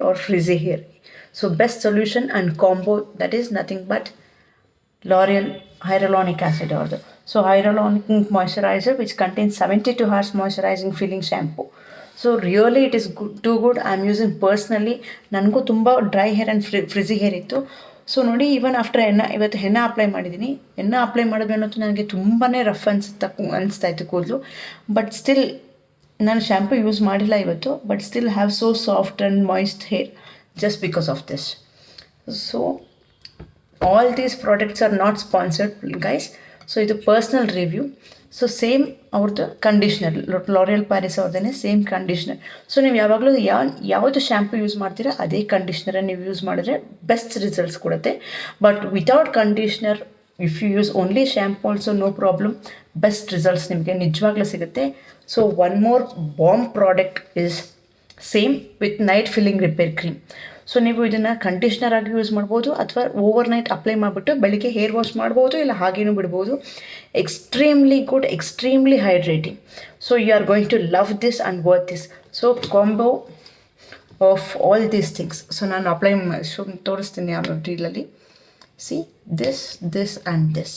or frizzy hair. So best solution and combo, that is nothing but L'Oreal hyaluronic acid order. So hyaluronic moisturizer which contains 72 hours moisturizing filling shampoo. So really it is good, too good. I'm using personally. ನನಗೂ ತುಂಬ dry hair and frizzy hair ಇತ್ತು. So ನೋಡಿ even after ಇವತ್ತು ಹೆನ್ನ apply ಮಾಡಿದ್ದೀನಿ. ಹೆನ್ನ apply ಮಾಡಿದ್ಮೇಲೆ ನನಗೆ ತುಂಬಾ rough ಅನಿಸ್ತಾ ಇತ್ತು ಕೂದಲು. ಬಟ್ ಸ್ಟಿಲ್ ನಾನು ಶ್ಯಾಂಪು ಯೂಸ್ ಮಾಡಿಲ್ಲ ಇವತ್ತು. But still have so soft and moist hair just because of this. So all these products are not sponsored, guys. So ಇದು ಪರ್ಸ್ನಲ್ ರಿವ್ಯೂ. ಸೊ ಸೇಮ್ ಅವ್ರದ್ದು ಕಂಡೀಷ್ನರ್, L'Oreal Paris ಅವ್ರದ್ದೇ same conditioner. So ನೀವು ಯಾವಾಗಲೂ ಯಾವುದು shampoo use ಮಾಡ್ತೀರಾ ಅದೇ ಕಂಡೀಷ್ನರನ್ನು ನೀವು use ಮಾಡಿದ್ರೆ ಬೆಸ್ಟ್ ರಿಸಲ್ಟ್ಸ್ ಕೊಡುತ್ತೆ. But without conditioner if you use only shampoo also no problem, best results ನಿಮಗೆ ನಿಜವಾಗ್ಲೂ ಸಿಗುತ್ತೆ. So one more bomb product is same with night filling repair cream. So ನೀವು ಇದನ್ನು ಕಂಡೀಷ್ನರ್ ಆಗಿ ಯೂಸ್ ಮಾಡ್ಬೋದು ಅಥವಾ ಓವರ್ ನೈಟ್ ಅಪ್ಲೈ ಮಾಡಿಬಿಟ್ಟು ಬೆಳಿಗ್ಗೆ ಹೇರ್ ವಾಶ್ ಮಾಡ್ಬೋದು, ಇಲ್ಲ ಹಾಗೇನೂ ಬಿಡ್ಬೋದು. Extremely good, extremely hydrating. So you are going to love this and worth this. So combo of all these things. So ನಾನು ತೋರಿಸ್ತೀನಿ ಯಾವ ರೀಲಲ್ಲಿ. See this and this.